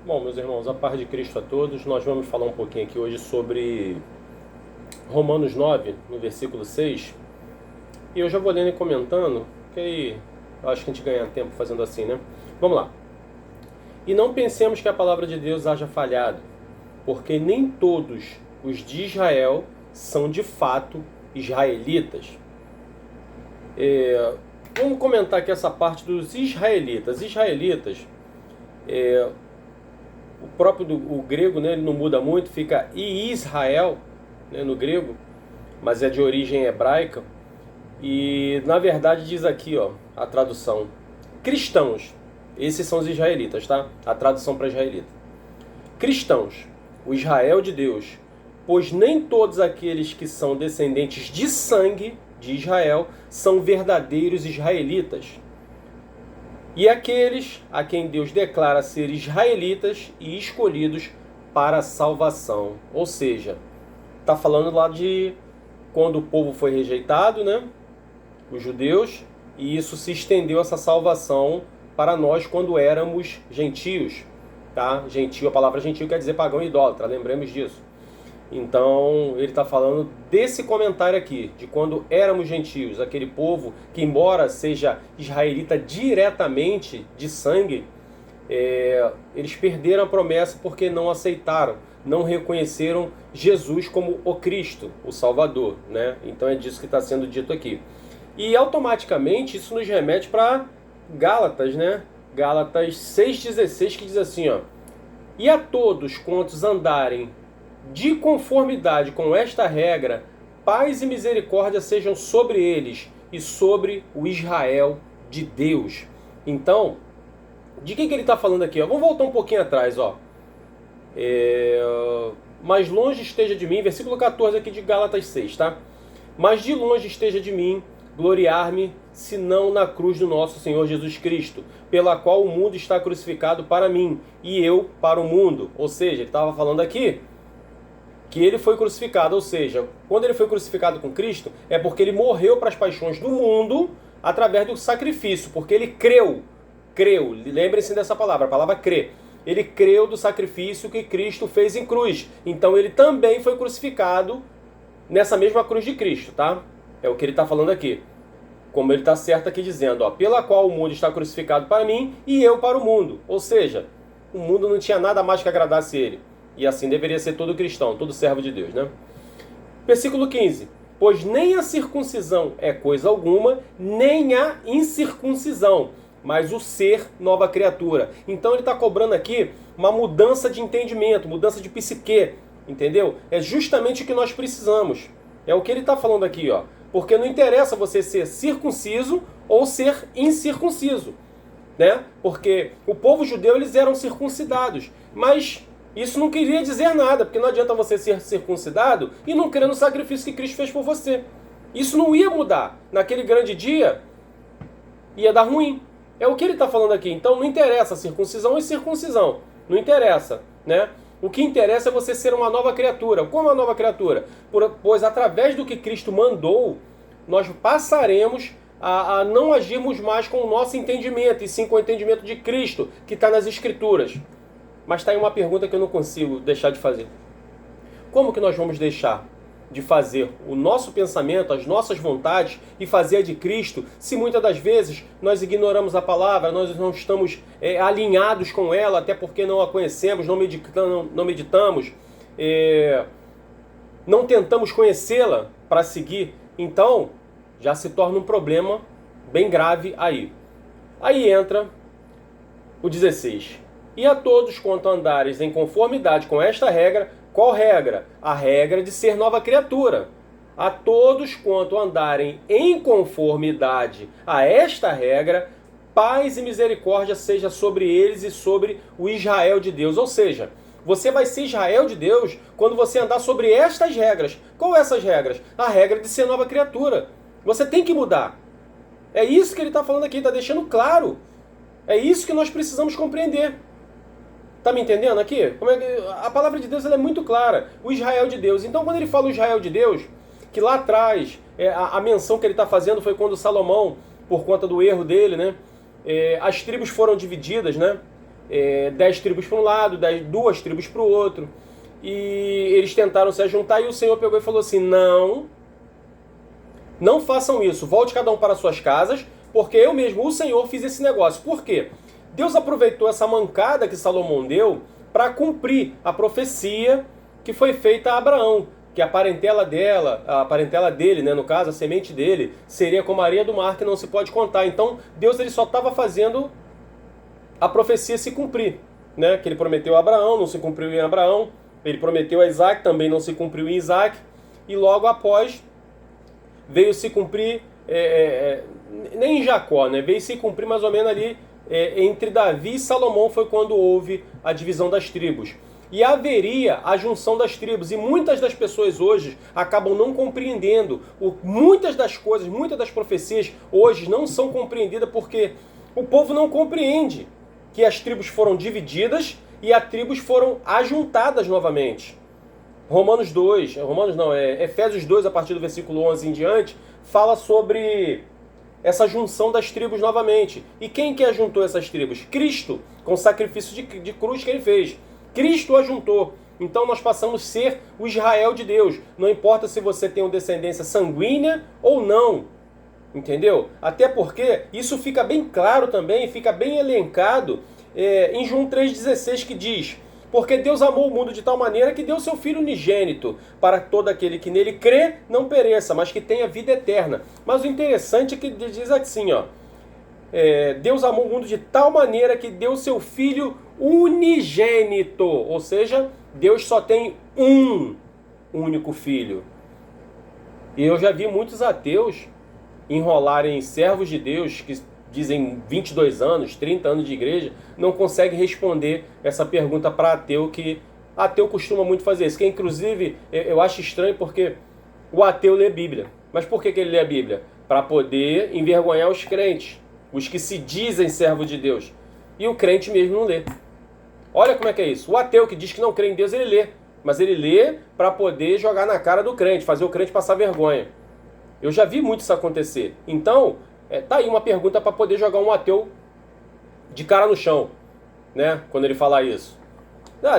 Bom, meus irmãos, a paz de Cristo a todos. Nós vamos falar um pouquinho aqui hoje sobre Romanos 9, no versículo 6. E eu já vou lendo e comentando, que aí eu acho que a gente ganha tempo fazendo assim, né? Vamos lá. E não pensemos que a palavra de Deus haja falhado, porque nem todos os de Israel são de fato israelitas. Vamos comentar aqui essa parte dos israelitas. Israelitas, o próprio o grego, né, ele não muda muito, fica Israel, né, no grego, mas é de origem hebraica. E na verdade diz aqui, ó, a tradução: cristãos. Esses são os israelitas, tá? A tradução para israelita. Cristãos, o Israel de Deus, pois nem todos aqueles que são descendentes de sangue de Israel são verdadeiros israelitas. E aqueles a quem Deus declara ser israelitas e escolhidos para a salvação. Ou seja, está falando lá de quando o povo foi rejeitado, né? Os judeus, e isso se estendeu, essa salvação, para nós quando éramos gentios. Tá? Gentio, a palavra gentio quer dizer pagão e idólatra, lembremos disso. Então, ele está falando desse comentário aqui, de quando éramos gentios, aquele povo que, embora seja israelita diretamente de sangue, eles perderam a promessa porque não aceitaram, não reconheceram Jesus como o Cristo, o Salvador, né? Então é disso que está sendo dito aqui. E automaticamente isso nos remete para Gálatas, né? Gálatas 6,16, que diz assim, ó: e a todos quantos andarem de conformidade com esta regra, paz e misericórdia sejam sobre eles e sobre o Israel de Deus. Então, de que ele está falando aqui? Ó? Vamos voltar um pouquinho atrás, ó. Mas longe esteja de mim, versículo 14 aqui de Gálatas 6, tá? Mas de longe esteja de mim gloriar-me, senão na cruz do nosso Senhor Jesus Cristo, pela qual o mundo está crucificado para mim, e eu para o mundo. Ou seja, ele estava falando aqui que ele foi crucificado, ou seja, quando ele foi crucificado com Cristo, é porque ele morreu para as paixões do mundo através do sacrifício, porque ele creu, lembrem-se dessa palavra, a palavra crer. Ele creu do sacrifício que Cristo fez em cruz, então ele também foi crucificado nessa mesma cruz de Cristo, tá? É o que ele está falando aqui. Como ele está certo aqui dizendo, ó, pela qual o mundo está crucificado para mim e eu para o mundo. Ou seja, o mundo não tinha nada mais que agradasse ele. E assim deveria ser todo cristão, todo servo de Deus, né? Versículo 15. Pois nem a circuncisão é coisa alguma, nem a incircuncisão, mas o ser nova criatura. Então ele está cobrando aqui uma mudança de entendimento, mudança de psique, entendeu? É justamente o que nós precisamos. É o que ele está falando aqui, ó. Porque não interessa você ser circunciso ou ser incircunciso, né? Porque o povo judeu, eles eram circuncidados, mas isso não queria dizer nada, porque não adianta você ser circuncidado e não crer no sacrifício que Cristo fez por você. Isso não ia mudar. Naquele grande dia, ia dar ruim. É o que ele está falando aqui. Então não interessa circuncisão e circuncisão. Não interessa, né? O que interessa é você ser uma nova criatura. Como uma nova criatura? Pois através do que Cristo mandou, nós passaremos a não agirmos mais com o nosso entendimento, e sim com o entendimento de Cristo, que está nas Escrituras. Mas está aí uma pergunta que eu não consigo deixar de fazer. Como que nós vamos deixar de fazer o nosso pensamento, as nossas vontades e fazer a de Cristo, se muitas das vezes nós ignoramos a palavra, nós não estamos alinhados com ela, até porque não a conhecemos, não meditamos, não tentamos conhecê-la para seguir? Então, já se torna um problema bem grave aí. Aí entra o 16. E a todos quanto andares em conformidade com esta regra. Qual regra? A regra de ser nova criatura. A todos quanto andarem em conformidade a esta regra, paz e misericórdia seja sobre eles e sobre o Israel de Deus. Ou seja, você vai ser Israel de Deus quando você andar sobre estas regras. Qual essas regras? A regra de ser nova criatura. Você tem que mudar. É isso que ele está falando aqui, está deixando claro. É isso que nós precisamos compreender. Tá me entendendo aqui? A palavra de Deus ela é muito clara. O Israel de Deus. Então, quando ele fala o Israel de Deus, que lá atrás, a menção que ele está fazendo foi quando Salomão, por conta do erro dele, né, as tribos foram divididas, né? 10 tribos para um lado, 2 tribos para o outro. E eles tentaram se juntar e o Senhor pegou e falou assim: não façam isso, volte cada um para suas casas, porque eu mesmo, o Senhor, fiz esse negócio. Por quê? Deus aproveitou essa mancada que Salomão deu para cumprir a profecia que foi feita a Abraão, que a parentela dele, né, no caso, a semente dele, seria como a areia do mar, que não se pode contar. Então, Deus ele só estava fazendo a profecia se cumprir, né? Que ele prometeu a Abraão, não se cumpriu em Abraão. Ele prometeu a Isaac, também não se cumpriu em Isaac. E logo após, veio se cumprir, nem em Jacó, né? Veio se cumprir mais ou menos ali, entre Davi e Salomão foi quando houve a divisão das tribos. E haveria a junção das tribos. E muitas das pessoas hoje acabam não compreendendo. Muitas das coisas, muitas das profecias hoje não são compreendidas porque o povo não compreende que as tribos foram divididas e as tribos foram ajuntadas novamente. Efésios 2, a partir do versículo 11 em diante, fala sobre essa junção das tribos novamente. E quem que ajuntou essas tribos? Cristo, com o sacrifício de cruz que ele fez. Cristo ajuntou. Então nós passamos a ser o Israel de Deus. Não importa se você tem uma descendência sanguínea ou não. Entendeu? Até porque isso fica bem claro também, fica bem elencado em João 3,16, que diz: porque Deus amou o mundo de tal maneira que deu seu Filho unigênito, para todo aquele que nele crê não pereça, mas que tenha vida eterna. Mas o interessante é que diz assim, ó, Deus amou o mundo de tal maneira que deu seu Filho unigênito, ou seja, Deus só tem um único Filho. E eu já vi muitos ateus enrolarem servos de Deus que dizem 22 anos, 30 anos de igreja, não consegue responder essa pergunta para ateu, que ateu costuma muito fazer isso. Que inclusive eu acho estranho porque o ateu lê Bíblia. Mas por que ele lê a Bíblia? Para poder envergonhar os crentes, os que se dizem servos de Deus. E o crente mesmo não lê. Olha como é que é isso. O ateu que diz que não crê em Deus, ele lê. Mas ele lê para poder jogar na cara do crente, fazer o crente passar vergonha. Eu já vi muito isso acontecer. Então, tá aí uma pergunta para poder jogar um ateu de cara no chão, né? Quando ele falar isso.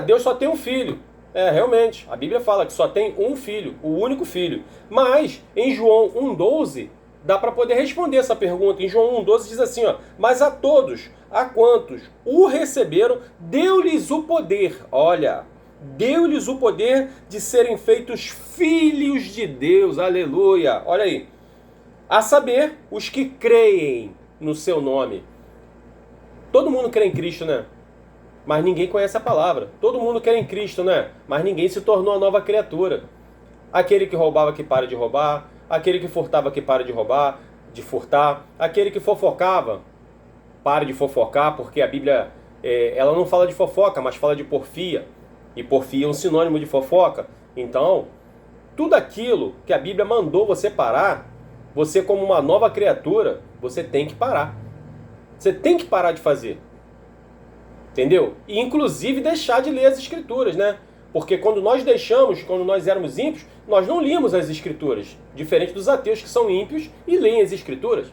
Deus só tem um filho. Realmente, a Bíblia fala que só tem um filho, o único filho. Mas, em João 1,12, dá para poder responder essa pergunta. Em João 1,12 diz assim, ó: mas a todos, a quantos o receberam, deu-lhes o poder. Olha, deu-lhes o poder de serem feitos filhos de Deus. Aleluia. Olha aí. A saber, os que creem no seu nome. Todo mundo crê em Cristo, né? Mas ninguém conhece a palavra. Todo mundo crê em Cristo, né? Mas ninguém se tornou a nova criatura. Aquele que roubava, que para de roubar. Aquele que furtava, que para de roubar, de furtar. Aquele que fofocava, pare de fofocar, porque a Bíblia ela não fala de fofoca, mas fala de porfia. E porfia é um sinônimo de fofoca. Então, tudo aquilo que a Bíblia mandou você parar, você como uma nova criatura, você tem que parar. Você tem que parar de fazer. Entendeu? E inclusive deixar de ler as Escrituras, né? Porque quando nós éramos ímpios, nós não líamos as Escrituras. Diferente dos ateus que são ímpios e leem as Escrituras,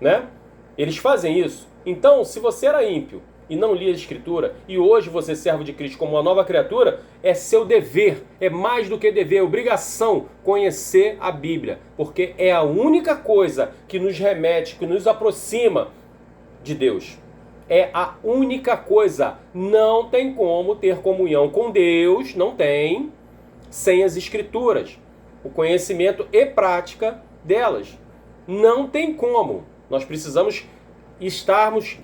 né? Eles fazem isso. Então, se você era ímpio e não lia a Escritura, e hoje você é servo de Cristo como uma nova criatura, é seu dever, é mais do que dever, é obrigação conhecer a Bíblia, porque é a única coisa que nos remete, que nos aproxima de Deus. É a única coisa. Não tem como ter comunhão com Deus, não tem, sem as Escrituras, o conhecimento e prática delas. Não tem como. Nós precisamos estarmos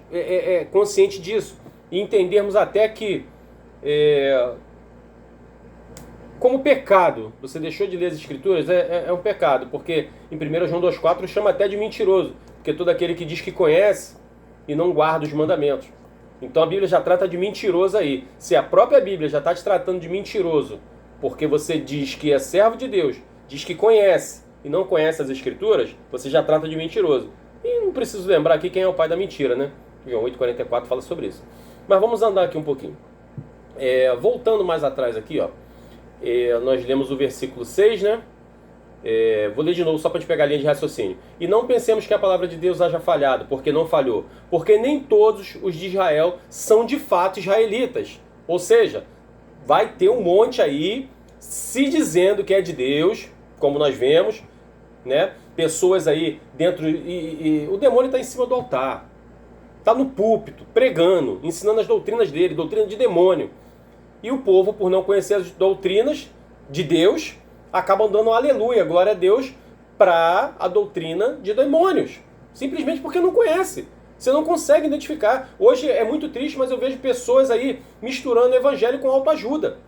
conscientes disso e entendermos até que como pecado, você deixou de ler as Escrituras, é um pecado, porque em 1 João 2,4 chama até de mentiroso, porque todo aquele que diz que conhece e não guarda os mandamentos. Então a Bíblia já trata de mentiroso aí. Se a própria Bíblia já está te tratando de mentiroso, porque você diz que é servo de Deus, diz que conhece e não conhece as Escrituras, você já trata de mentiroso. E não preciso lembrar aqui quem é o pai da mentira, né? João 8,44 fala sobre isso. Mas vamos andar aqui um pouquinho. Voltando mais atrás aqui, ó. Nós lemos o versículo 6, né? Vou ler de novo só para a gente pegar a linha de raciocínio. E não pensemos que a palavra de Deus haja falhado, porque não falhou. Porque nem todos os de Israel são de fato israelitas. Ou seja, vai ter um monte aí se dizendo que é de Deus, como nós vemos, né? Pessoas aí dentro... E o demônio está em cima do altar. Está no púlpito, pregando, ensinando as doutrinas dele, doutrina de demônio. E o povo, por não conhecer as doutrinas de Deus, acabam dando um aleluia, glória a Deus, para a doutrina de demônios. Simplesmente porque não conhece. Você não consegue identificar. Hoje é muito triste, mas eu vejo pessoas aí misturando evangelho com autoajuda.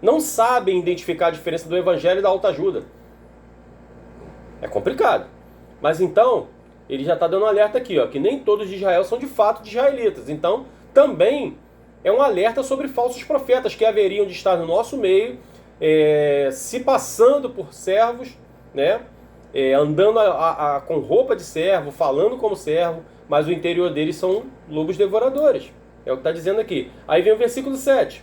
Não sabem identificar a diferença do evangelho e da autoajuda. É complicado. Mas então, ele já está dando um alerta aqui, ó, que nem todos de Israel são de fato de israelitas. Então, também é um alerta sobre falsos profetas que haveriam de estar no nosso meio, se passando por servos, né? Andando com roupa de servo, falando como servo, mas o interior deles são lobos devoradores. É o que está dizendo aqui. Aí vem o versículo 7.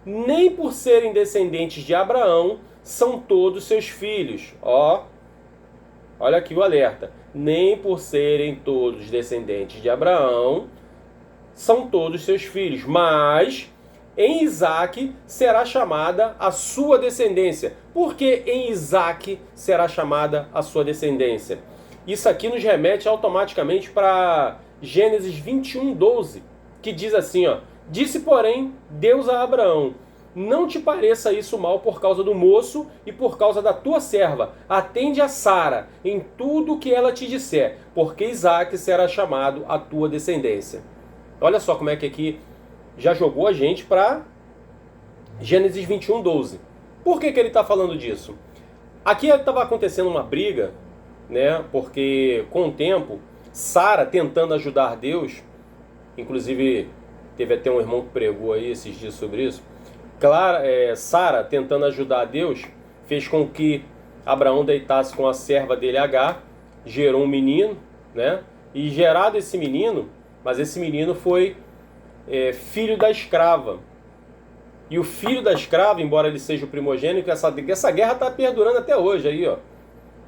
Nem por serem descendentes de Abraão são todos seus filhos. Olha aqui o alerta. Nem por serem todos descendentes de Abraão são todos seus filhos, mas em Isaque será chamada a sua descendência. Por que em Isaque será chamada a sua descendência? Isso aqui nos remete automaticamente para Gênesis 21:12, que diz assim, ó: disse, porém, Deus a Abraão: não te pareça isso mal por causa do moço e por causa da tua serva. Atende a Sara em tudo o que ela te disser, porque Isaque será chamado a tua descendência. Olha só como é que aqui já jogou a gente para Gênesis 21:12. Por que ele está falando disso? Aqui estava acontecendo uma briga, né? Porque com o tempo, Sara tentando ajudar Deus, inclusive teve até um irmão que pregou aí esses dias sobre isso. Sara tentando ajudar Deus fez com que Abraão deitasse com a serva dele Agar, gerou um menino, né? E gerado esse menino, mas esse menino foi filho da escrava. E o filho da escrava, embora ele seja o primogênito, essa guerra está perdurando até hoje aí, ó.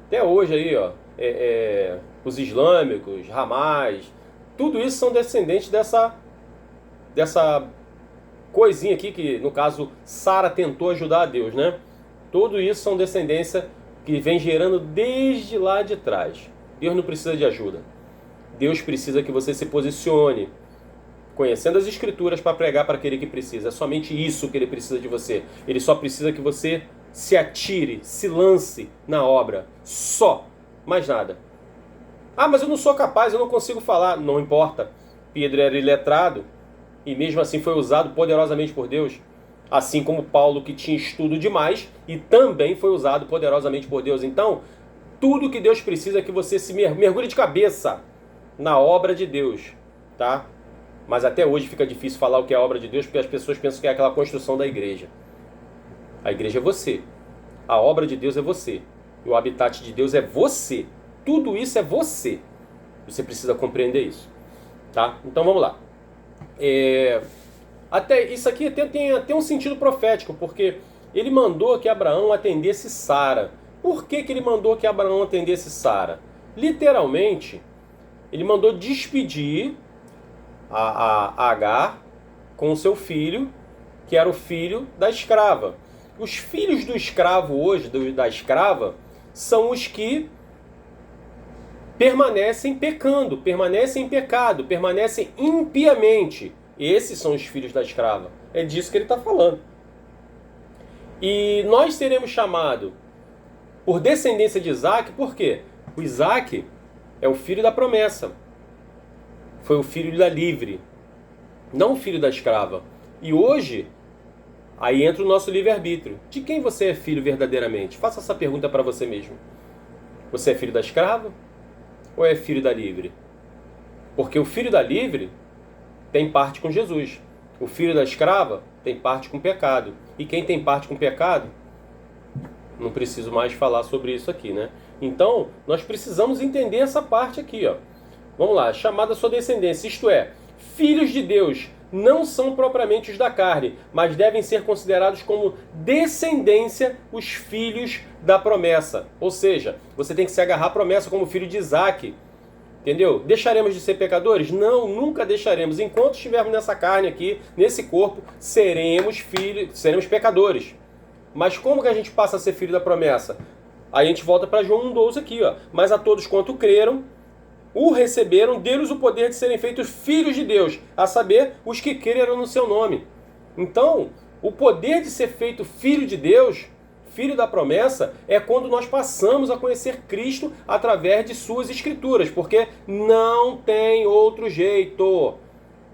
Até hoje aí, ó. Os islâmicos, Hamas, tudo isso são descendentes dessa coisinha aqui que, no caso, Sara tentou ajudar a Deus, né? Tudo isso são descendência que vem gerando desde lá de trás. Deus não precisa de ajuda. Deus precisa que você se posicione, conhecendo as Escrituras para pregar para aquele que precisa. É somente isso que ele precisa de você. Ele só precisa que você se atire, se lance na obra. Só. Mais nada. Ah, mas eu não sou capaz, eu não consigo falar. Não importa. Pedro era iletrado e mesmo assim foi usado poderosamente por Deus. Assim como Paulo, que tinha estudo demais e também foi usado poderosamente por Deus. Então, tudo que Deus precisa é que você se mergulhe de cabeça na obra de Deus, tá? Mas até hoje fica difícil falar o que é a obra de Deus, porque as pessoas pensam que é aquela construção da igreja. A igreja é você. A obra de Deus é você. E o habitat de Deus é você. Tudo isso é você. Você precisa compreender isso, tá? Então vamos lá. Até isso aqui tem até um sentido profético, porque ele mandou que Abraão atendesse Sara. Por que ele mandou que Abraão atendesse Sara? Literalmente, ele mandou despedir a Agar com o seu filho, que era o filho da escrava. Os filhos do escravo hoje, da escrava, são os que permanecem pecando, permanecem em pecado, permanecem impiamente. Esses são os filhos da escrava. É disso que ele está falando. E nós seremos chamados por descendência de Isaque, por quê? O Isaque é o filho da promessa. Foi o filho da livre, não o filho da escrava. E hoje, aí entra o nosso livre-arbítrio. De quem você é filho verdadeiramente? Faça essa pergunta para você mesmo. Você é filho da escrava ou é filho da livre? Porque o filho da livre tem parte com Jesus. O filho da escrava tem parte com o pecado. E quem tem parte com o pecado, não preciso mais falar sobre isso aqui, né? Então, nós precisamos entender essa parte aqui, ó. Vamos lá, chamada sua descendência, isto é, filhos de Deus não são propriamente os da carne, mas devem ser considerados como descendência os filhos da promessa. Ou seja, você tem que se agarrar à promessa como filho de Isaac. Entendeu? Deixaremos de ser pecadores? Não, nunca deixaremos. Enquanto estivermos nessa carne aqui, nesse corpo, seremos pecadores. Mas como que a gente passa a ser filho da promessa? Aí a gente volta para João 1,12 aqui, ó. Mas a todos quanto creram, o receberam, deu-lhes o poder de serem feitos filhos de Deus, a saber, os que creram no seu nome. Então, o poder de ser feito filho de Deus, filho da promessa, é quando nós passamos a conhecer Cristo através de suas escrituras, porque não tem outro jeito.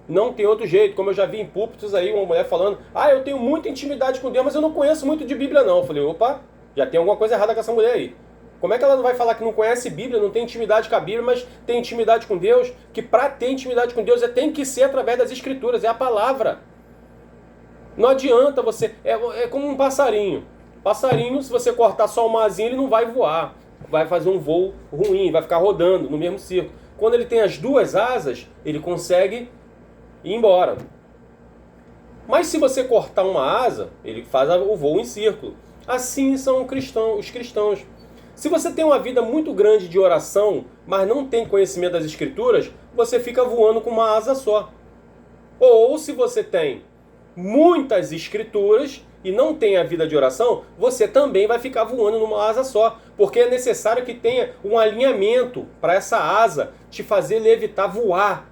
Não tem outro jeito. Como eu já vi em púlpitos aí, uma mulher falando, eu tenho muita intimidade com Deus, mas eu não conheço muito de Bíblia não. Eu falei, opa, já tem alguma coisa errada com essa mulher aí. Como é que ela não vai falar que não conhece Bíblia, não tem intimidade com a Bíblia, mas tem intimidade com Deus? Que para ter intimidade com Deus tem que ser através das escrituras, é a palavra. Não adianta você... É como um passarinho. Passarinho, se você cortar só uma asinha, ele não vai voar. Vai fazer um voo ruim, vai ficar rodando no mesmo círculo. Quando ele tem as duas asas, ele consegue ir embora. Mas se você cortar uma asa, ele faz o voo em círculo. Assim são os cristãos. Se você tem uma vida muito grande de oração, mas não tem conhecimento das escrituras, você fica voando com uma asa só. Ou se você tem muitas escrituras e não tem a vida de oração, você também vai ficar voando numa asa só. Porque é necessário que tenha um alinhamento para essa asa te fazer levitar, voar.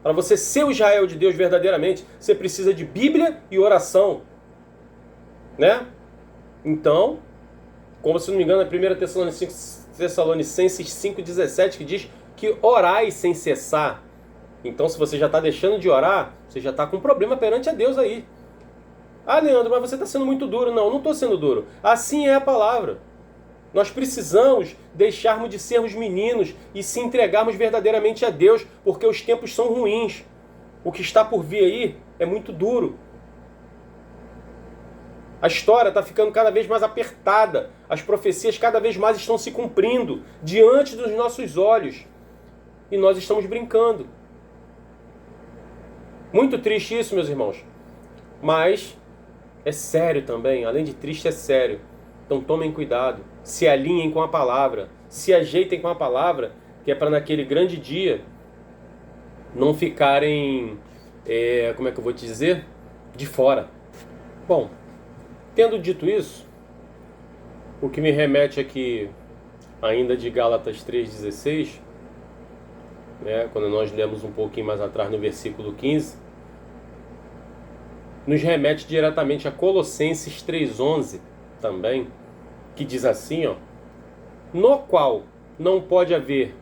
Para você ser o Israel de Deus verdadeiramente, você precisa de Bíblia e oração. Né? Então, como se não me engano, é 1 Tessalonicenses 5,17 que diz que orai sem cessar. Então, se você já está deixando de orar, você já está com um problema perante a Deus aí. Leandro, mas você está sendo muito duro. Não estou sendo duro. Assim é a palavra. Nós precisamos deixarmos de sermos meninos e se entregarmos verdadeiramente a Deus, porque os tempos são ruins. O que está por vir aí é muito duro. A história está ficando cada vez mais apertada. As profecias cada vez mais estão se cumprindo diante dos nossos olhos. E nós estamos brincando. Muito triste isso, meus irmãos. Mas é sério também. Além de triste, é sério. Então tomem cuidado. Se alinhem com a palavra. Se ajeitem com a palavra. Que é para naquele grande dia não ficarem, como é que eu vou te dizer? De fora. Bom, tendo dito isso, o que me remete aqui ainda de Gálatas 3,16, né, quando nós lemos um pouquinho mais atrás no versículo 15, nos remete diretamente a Colossenses 3,11 também, que diz assim, no qual não pode haver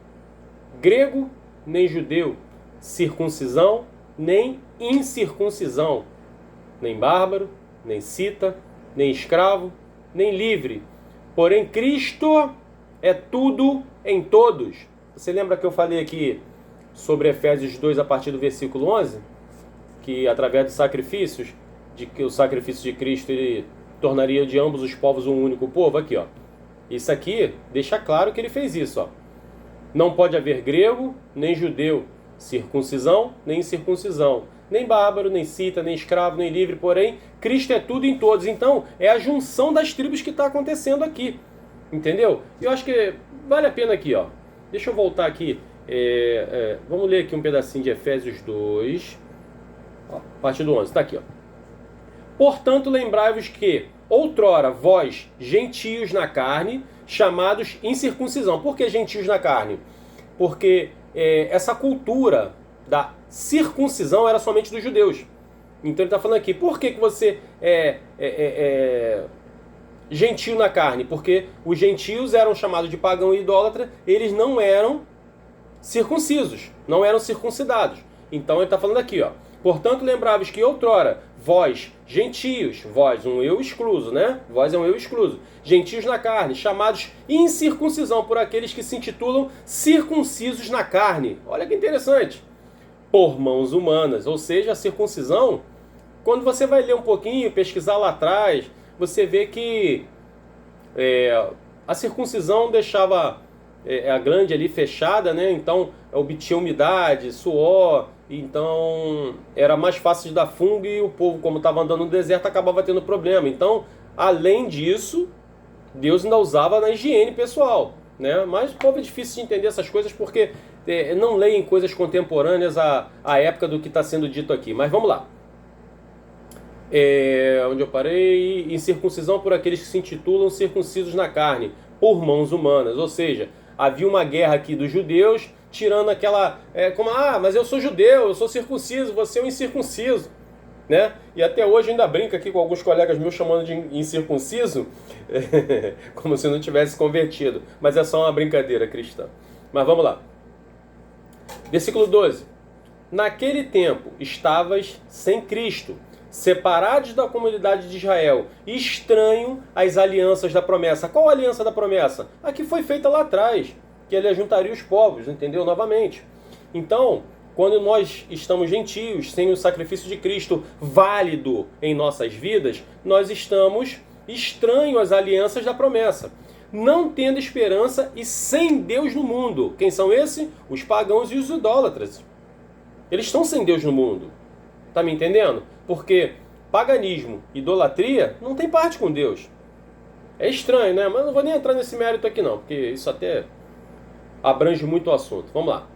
grego nem judeu, circuncisão nem incircuncisão, nem bárbaro, nem cita, nem escravo, nem livre. Porém, Cristo é tudo em todos. Você lembra que eu falei aqui sobre Efésios 2 a partir do versículo 11? Que através dos sacrifícios, que o sacrifício de Cristo ele tornaria de ambos os povos um único povo? Aqui, Isso aqui deixa claro que ele fez isso, Não pode haver grego, nem judeu, circuncisão, nem incircuncisão, nem bárbaro, nem cita, nem escravo, nem livre, porém, Cristo é tudo em todos. Então, é a junção das tribos que está acontecendo aqui. Entendeu? E eu acho que vale a pena aqui, Deixa eu voltar aqui. Vamos ler aqui um pedacinho de Efésios 2, a partir do 11. Está aqui, Portanto, lembrai-vos que, outrora, vós, gentios na carne, chamados incircuncisão. Por que gentios na carne? Porque essa cultura da circuncisão era somente dos judeus. Então ele está falando aqui, por que você é gentio na carne? Porque os gentios eram chamados de pagão e idólatra, eles não eram circuncisos, não eram circuncidados. Então ele está falando aqui, portanto lembrava-vos que outrora, vós, gentios, vós, um eu excluso, né? Vós é um eu excluso. Gentios na carne, chamados incircuncisão por aqueles que se intitulam circuncisos na carne. Olha que interessante. Por mãos humanas, ou seja, a circuncisão, quando você vai ler um pouquinho, pesquisar lá atrás, você vê que a circuncisão deixava a glande ali fechada, né? Então obtinha umidade, suor, então era mais fácil de dar fungo e o povo, como estava andando no deserto, acabava tendo problema. Então, além disso, Deus ainda usava na higiene pessoal, né? Mas o povo é difícil de entender essas coisas porque não leem coisas contemporâneas à época do que está sendo dito aqui. Mas vamos lá. Onde eu parei? Incircuncisão por aqueles que se intitulam circuncisos na carne, por mãos humanas. Ou seja, havia uma guerra aqui dos judeus, tirando aquela... mas eu sou judeu, eu sou circunciso, você é um incircunciso. Né? E até hoje ainda brinca aqui com alguns colegas meus chamando de incircunciso, como se não tivesse convertido. Mas é só uma brincadeira cristã. Mas vamos lá. Versículo 12. Naquele tempo estavas sem Cristo, separados da comunidade de Israel, estranho às alianças da promessa. Qual a aliança da promessa? A que foi feita lá atrás, que ele ajuntaria os povos, entendeu? Novamente. Então, quando nós estamos gentios, sem o sacrifício de Cristo válido em nossas vidas, nós estamos estranhos às alianças da promessa, não tendo esperança e sem Deus no mundo. Quem são esses? Os pagãos e os idólatras. Eles estão sem Deus no mundo. Tá me entendendo? Porque paganismo, idolatria, não tem parte com Deus. É estranho, né? Mas não vou nem entrar nesse mérito aqui não, porque isso até abrange muito o assunto. Vamos lá.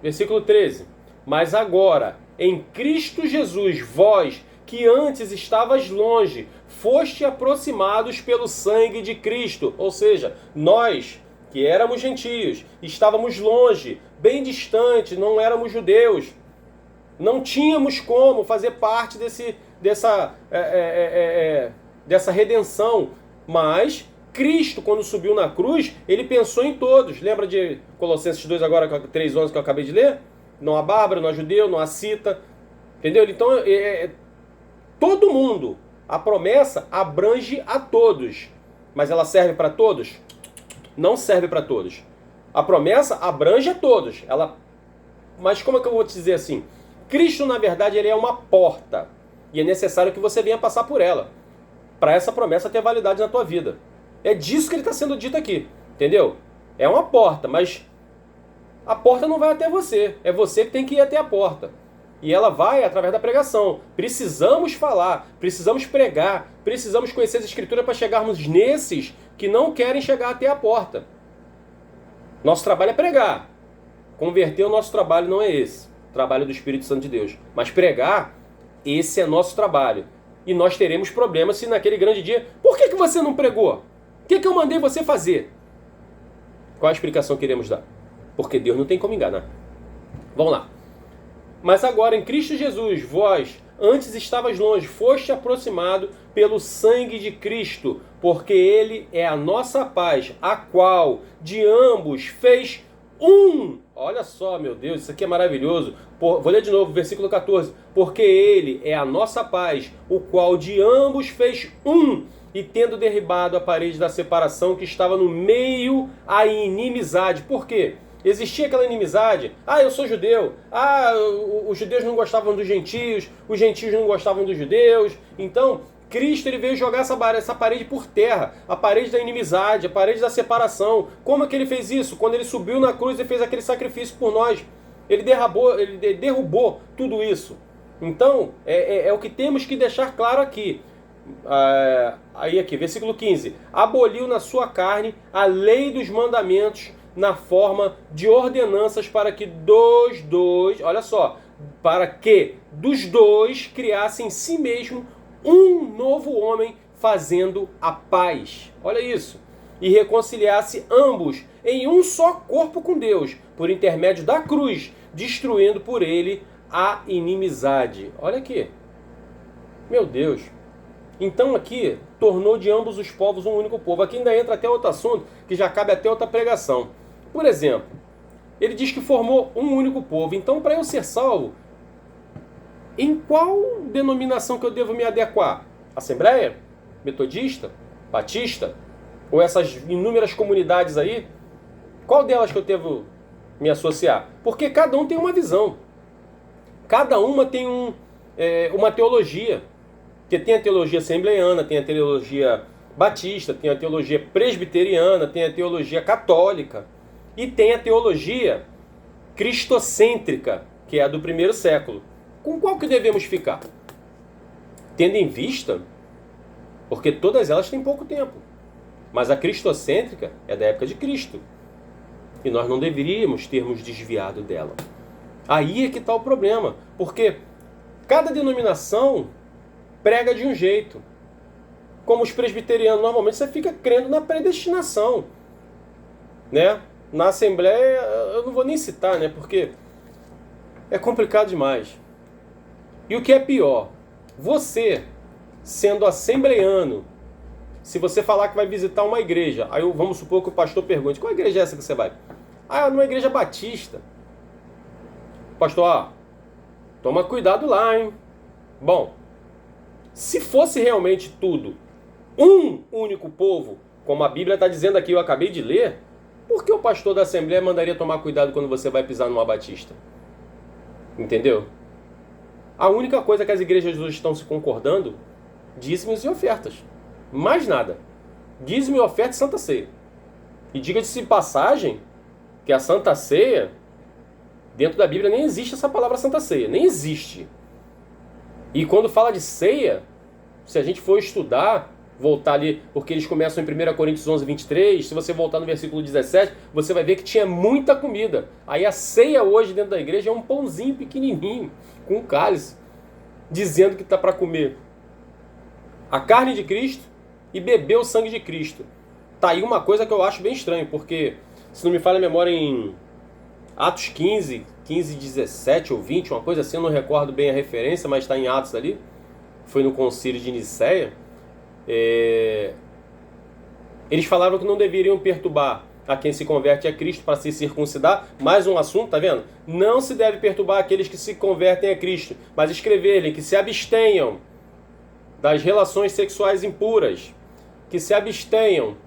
Versículo 13. Mas agora, em Cristo Jesus, vós, que antes estavas longe, foste aproximados pelo sangue de Cristo. Ou seja, nós, que éramos gentios, estávamos longe, bem distante, não éramos judeus, não tínhamos como fazer parte dessa redenção, mas Cristo, quando subiu na cruz, ele pensou em todos. Lembra de Colossenses 2, agora 3:11 que eu acabei de ler? Não há bárbaro, não há judeu, não há cita. Entendeu? Então, todo mundo. A promessa abrange a todos. Mas ela serve para todos? Não serve para todos. A promessa abrange a todos. Mas como é que eu vou te dizer assim? Cristo, na verdade, ele é uma porta. E é necessário que você venha passar por ela, para essa promessa ter validade na tua vida. É disso que ele está sendo dito aqui, entendeu? É uma porta, mas a porta não vai até você. É você que tem que ir até a porta. E ela vai através da pregação. Precisamos falar, precisamos pregar, precisamos conhecer as Escrituras para chegarmos nesses que não querem chegar até a porta. Nosso trabalho é pregar. Converter, o nosso trabalho não é esse. O trabalho do Espírito Santo de Deus. Mas pregar, esse é nosso trabalho. E nós teremos problemas se naquele grande dia... Por que você não pregou? O que eu mandei você fazer? Qual a explicação que iremos dar? Porque Deus não tem como enganar. Vamos lá. Mas agora em Cristo Jesus, vós, antes estavas longe, foste aproximado pelo sangue de Cristo, porque Ele é a nossa paz, a qual de ambos fez um. Olha só, meu Deus, isso aqui é maravilhoso. Vou ler de novo, versículo 14. Porque Ele é a nossa paz, o qual de ambos fez um, e tendo derribado a parede da separação que estava no meio, a inimizade. Por quê? Existia aquela inimizade. Eu sou judeu. Os judeus não gostavam dos gentios. Os gentios não gostavam dos judeus. Então, Cristo ele veio jogar essa parede por terra. A parede da inimizade, a parede da separação. Como é que ele fez isso? Quando ele subiu na cruz e fez aquele sacrifício por nós. Ele derrubou tudo isso. Então, é o que temos que deixar claro aqui. Aqui, versículo 15. Aboliu na sua carne a lei dos mandamentos na forma de ordenanças para que dos dois criassem em si mesmo um novo homem, fazendo a paz. Olha isso. E reconciliasse ambos em um só corpo com Deus, por intermédio da cruz, destruindo por ele a inimizade. Olha aqui. Meu Deus. Então aqui, tornou de ambos os povos um único povo. Aqui ainda entra até outro assunto, que já cabe até outra pregação. Por exemplo, ele diz que formou um único povo. Então, para eu ser salvo, em qual denominação que eu devo me adequar? Assembleia? Metodista? Batista? Ou essas inúmeras comunidades aí? Qual delas que eu devo me associar? Porque cada um tem uma visão. Cada uma tem uma teologia. Porque tem a teologia assembleiana, tem a teologia batista, tem a teologia presbiteriana, tem a teologia católica. E tem a teologia cristocêntrica, que é a do primeiro século. Com qual que devemos ficar? Tendo em vista, porque todas elas têm pouco tempo, mas a cristocêntrica é da época de Cristo. E nós não deveríamos termos desviado dela. Aí é que está o problema, porque cada denominação prega de um jeito. Como os presbiterianos, normalmente você fica crendo na predestinação, né? Na Assembleia, eu não vou nem citar, né? Porque é complicado demais. E o que é pior, você, sendo assembleiano, se você falar que vai visitar uma igreja, aí vamos supor que o pastor pergunte, qual igreja é essa que você vai? Ah, numa igreja batista. Pastor, toma cuidado lá, hein? Bom, se fosse realmente tudo um único povo, como a Bíblia está dizendo aqui, eu acabei de ler, por que o pastor da Assembleia mandaria tomar cuidado quando você vai pisar numa batista? Entendeu? A única coisa que as igrejas hoje estão se concordando, dízimos e ofertas. Mais nada. Dízimo e oferta e Santa Ceia. E diga-se de passagem que a Santa Ceia, dentro da Bíblia nem existe essa palavra Santa Ceia. Nem existe. E quando fala de ceia, se a gente for estudar, voltar ali, porque eles começam em 1 Coríntios 11, 23, se você voltar no versículo 17, você vai ver que tinha muita comida. Aí a ceia hoje dentro da igreja é um pãozinho pequenininho, com um cálice, dizendo que está para comer a carne de Cristo e beber o sangue de Cristo. Tá aí uma coisa que eu acho bem estranho, porque, se não me falha a memória, em Atos 15, 17 ou 20, uma coisa assim, eu não recordo bem a referência, mas está em Atos ali, foi no concílio de Nicéia, eles falaram que não deveriam perturbar a quem se converte a Cristo para se circuncidar. Mais um assunto, tá vendo? Não se deve perturbar aqueles que se convertem a Cristo, mas escreverem que se abstenham das relações sexuais impuras, que se abstenham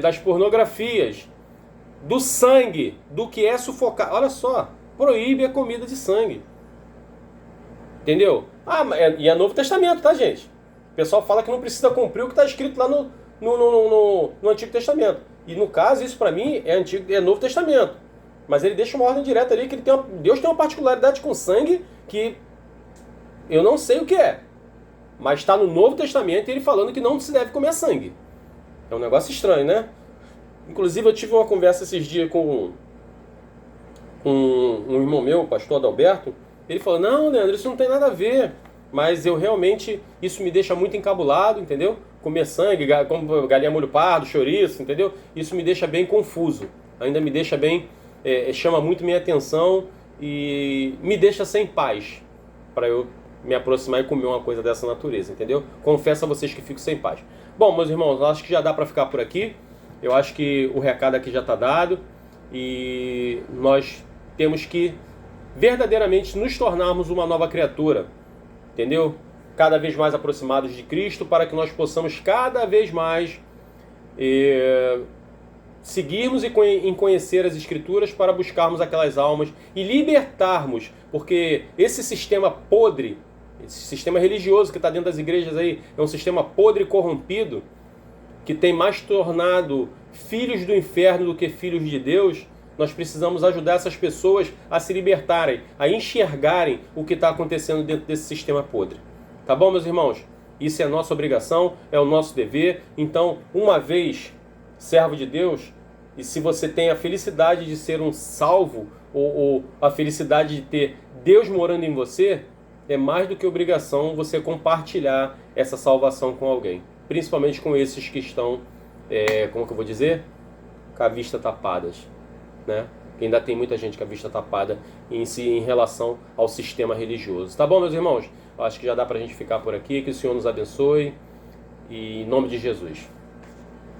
das pornografias, do sangue, do que é sufocar. Olha só, proíbe a comida de sangue. Entendeu? E é Novo Testamento, tá, gente? O pessoal fala que não precisa cumprir o que está escrito lá no Antigo Testamento. E no caso, isso para mim é Novo Testamento. Mas ele deixa uma ordem direta ali, que Deus tem uma particularidade com sangue que eu não sei o que é. Mas está no Novo Testamento ele falando que não se deve comer sangue. É um negócio estranho, né? Inclusive eu tive uma conversa esses dias com um irmão meu, o pastor Adalberto. Ele falou, não, Leandro, isso não tem nada a ver. Mas eu realmente, isso me deixa muito encabulado, entendeu? Comer sangue, como galinha molho pardo, chouriço, entendeu? Isso me deixa bem confuso. Ainda me deixa bem, chama muito minha atenção e me deixa sem paz para eu me aproximar e comer uma coisa dessa natureza, entendeu? Confesso a vocês que fico sem paz. Bom, meus irmãos, acho que já dá para ficar por aqui. Eu acho que o recado aqui já está dado e nós temos que verdadeiramente nos tornarmos uma nova criatura, entendeu? Cada vez mais aproximados de Cristo, para que nós possamos cada vez mais seguirmos em conhecer as Escrituras para buscarmos aquelas almas e libertarmos, porque esse sistema podre, esse sistema religioso que está dentro das igrejas aí, é um sistema podre e corrompido, que tem mais tornado filhos do inferno do que filhos de Deus. Nós precisamos ajudar essas pessoas a se libertarem, a enxergarem o que está acontecendo dentro desse sistema podre. Tá bom, meus irmãos? Isso é a nossa obrigação, é o nosso dever. Então, uma vez servo de Deus, e se você tem a felicidade de ser um salvo, ou a felicidade de ter Deus morando em você, é mais do que obrigação você compartilhar essa salvação com alguém. Principalmente com esses que estão, como que eu vou dizer? Com a vista tapadas, né? Ainda tem muita gente com a vista tapada em relação ao sistema religioso. Tá bom, meus irmãos? Eu acho que já dá pra gente ficar por aqui. Que o Senhor nos abençoe. E em nome de Jesus.